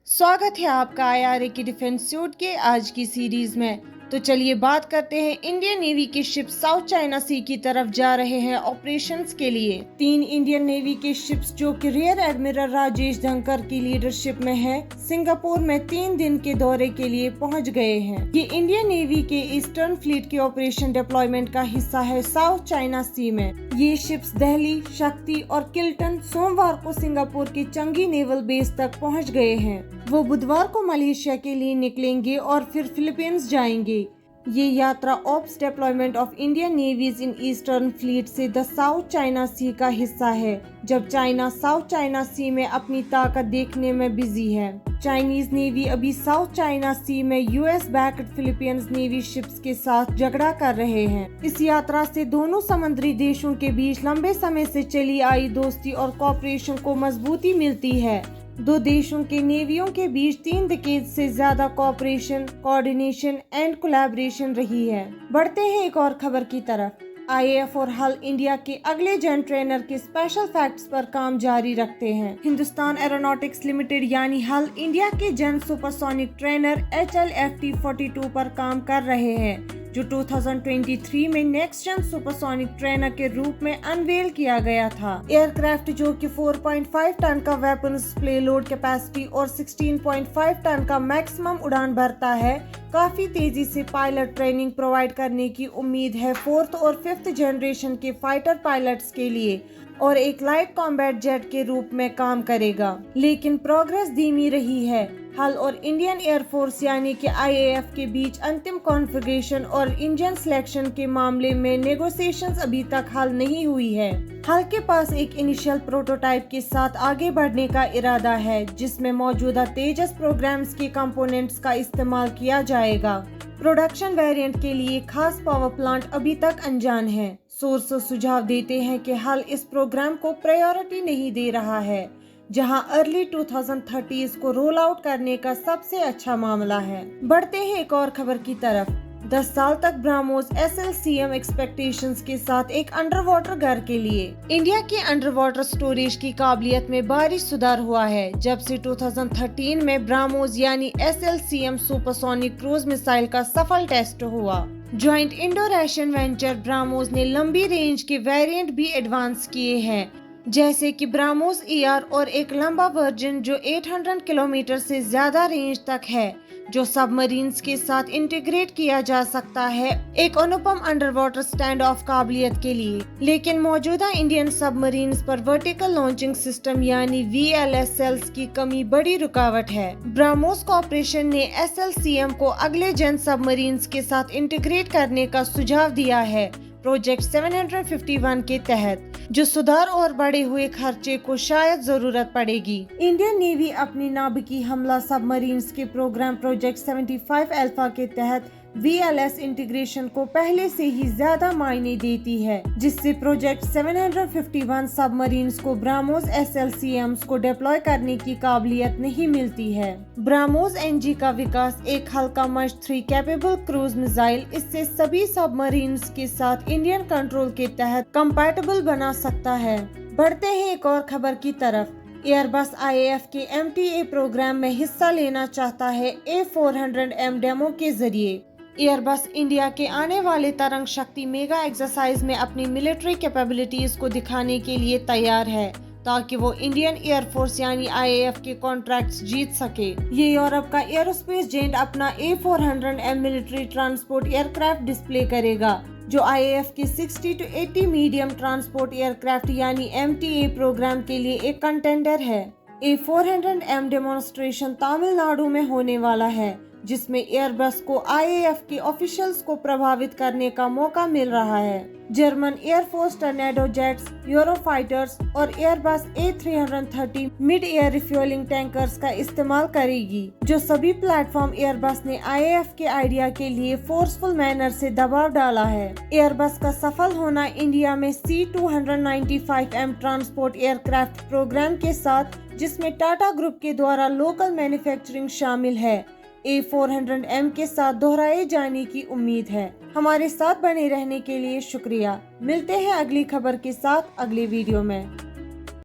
स्वागत है आपका आईआरए की डिफेंस सूट के आज की सीरीज में। तो चलिए बात करते हैं, इंडियन नेवी के शिप साउथ चाइना सी की तरफ जा रहे हैं ऑपरेशंस के लिए। 3 इंडियन नेवी के शिप्स जो कि रियर एडमिरल राजेश धनकर की लीडरशिप में है, सिंगापुर में 3 दिन के दौरे के लिए पहुंच गए हैं। ये इंडियन नेवी के ईस्टर्न फ्लीट के ऑपरेशन डिप्लॉयमेंट का हिस्सा है साउथ चाइना सी में। ये शिप्स दिल्ली, शक्ति और किल्टन सोमवार को सिंगापुर के चंगी नेवल बेस तक पहुंच गए हैं। वो बुधवार को मलेशिया के लिए निकलेंगे और फिर फिलीपींस जाएंगे। ये यात्रा ops deployment of Indian navy's in eastern fleet से द साउथ चाइना सी का हिस्सा है, जब चाइना साउथ चाइना सी में अपनी ताकत देखने में बिजी है। चाइनीज नेवी अभी साउथ चाइना सी में US backed Philippines navy ships के साथ झगड़ा कर रहे हैं। इस यात्रा से दोनों समुद्री देशों के बीच लंबे समय से चली आई दोस्ती और कोऑपरेशन को मजबूती मिलती है। दो देशों के नेवियों के बीच 3 डिकेड से ज्यादा कोऑपरेशन, कोऑर्डिनेशन एंड कोलैबोरेशन रही है। बढ़ते हैं एक और खबर की तरफ। आईएएफ और हल इंडिया के अगले जेट ट्रेनर के स्पेशल फैक्ट्स पर काम जारी रखते हैं। हिंदुस्तान एरोनॉटिक्स लिमिटेड यानी हल इंडिया के जेट सुपरसोनिक ट्रेनर HLFT-42 पर काम कर रहे हैं, जो 2023 में नेक्स्ट जेन सुपरसोनिक ट्रेनर के रूप में अनवेल किया गया था। एयरक्राफ्ट जो कि 4.5 टन का वेपन्स पेलोड कैपेसिटी और 16.5 टन का मैक्सिमम उड़ान भरता है, काफी तेजी से पायलट ट्रेनिंग प्रोवाइड करने की उम्मीद है 4th और 5th जनरेशन के फाइटर पायलट्स के लिए, और एक लाइट कॉम्बैट जेट के रूप में काम करेगा। लेकिन प्रोग्रेस धीमी रही है। हल और इंडियन एयरफोर्स यानी कि आईएएफ के बीच अंतिम कॉन्फ़िगरेशन और इंजन सिलेक्शन के मामले में नेगोशिएशंस अभी तक हल नहीं हुई है। हल के पास एक इनिशियल प्रोटोटाइप के साथ आगे बढ़ने का इरादा है, जिसमें मौजूदा तेजस प्रोग्राम्स के कंपोनेंट्स का इस्तेमाल किया जाएगा। प्रोडक्शन वेरिएंट के लिए खास पावर प्लांट अभी तक अनजान है। सोर्सेस सुझाव देते हैं कि हल इस प्रोग्राम को प्रायोरिटी नहीं दे रहा है, जहां अर्ली 2030s को रोल आउट करने का सबसे अच्छा मामला है। बढ़ते हैं एक और खबर की तरफ। 10 साल तक ब्रह्मोस SLCM एक्सपेक्टेशंस के साथ एक अंडर वाटर घर के लिए। इंडिया की अंडर वाटर स्टोरेज की काबिलियत में भारी सुधार हुआ है, जब से 2013 में ब्रह्मोस यानी SLCM सुपरसोनिक क्रूज मिसाइल का सफल टेस्ट हुआ। Joint Indo Russian venture BrahMos ने लंबी रेंज के वेरिएंट भी एडवांस किए हैं, जैसे कि ब्रह्मोस ER और एक लंबा वर्जन जो 800 किलोमीटर से ज्यादा रेंज तक है, जो सबमरीन्स के साथ इंटीग्रेट किया जा सकता है एक अनुपम अंडर वाटर स्टैंड ऑफ काबिलियत के लिए। लेकिन मौजूदा इंडियन सबमरीन्स पर वर्टिकल लॉन्चिंग सिस्टम यानी VLSLs की कमी बड़ी रुकावट है। ब्रह्मोस कॉर्पोरेशन ने SLCM को अगले जेन सबमरीन्स के साथ इंटीग्रेट करने का सुझाव दिया है प्रोजेक्ट 751 के तहत, जो सुधार और बढ़े हुए खर्चे को शायद जरूरत पड़ेगी। इंडियन नेवी अपनी नाभिकीय हमला सबमरीन्स के प्रोग्राम प्रोजेक्ट 75 अल्फा के तहत VLS इंटीग्रेशन को पहले से ही ज्यादा मायने देती है, जिससे प्रोजेक्ट 751 सबमरीन्स को ब्रह्मोस SLCMs को डिप्लॉय करने की काबिलियत नहीं मिलती है। ब्रह्मोस NG का विकास एक हल्का मच 3 कैपेबल क्रूज मिसाइल इससे सभी सबमरीन्स के साथ इंडियन कंट्रोल के तहत कंपैटिबल बना सकता है। बढ़ते हैं एक और खबर की तरफ। एयरबस IAF के MTA प्रोग्राम में हिस्सा लेना चाहता है A400M डेमो के जरिए। एयरबस इंडिया के आने वाले तरंग शक्ति मेगा एक्सरसाइज में अपनी मिलिट्री कैपेबिलिटीज को दिखाने के लिए तैयार है, ताकि वो इंडियन एयरफोर्स यानी IAF के कॉन्ट्रैक्ट्स जीत सके। ये यूरोप का एरोस्पेस जेंट अपना A400M military transport aircraft display करेगा, जो IAF के 60 to 80 मीडियम ट्रांसपोर्ट एयरक्राफ्ट यानी MTA प्रोग्राम के लिए एक कंटेंडर है। A400M डेमोन्स्ट्रेशन तमिलनाडु में होने वाला है, जिसमें एयरबस को IAF के ऑफिशियल्स को प्रभावित करने का मौका मिल रहा है। German air force tornado jets, Eurofighters और Airbus A330 mid air refuelling tankers का इस्तेमाल करेगी, जो सभी प्लेटफॉर्म एयरबस ने IAF के आइडिया के लिए फोर्सफुल मैनर से दबाव डाला है। एयरबस का सफल होना इंडिया में C295M ट्रांसपोर्ट एयरक्राफ्ट प्रोग्राम के साथ, जिसमें टाटा ग्रुप के द्वारा लोकल मैन्युफैक्चरिंग शामिल है, A400M के साथ दोहराए जाने की उम्मीद है। हमारे साथ बने रहने के लिए शुक्रिया। मिलते हैं अगली खबर के साथ अगले वीडियो में।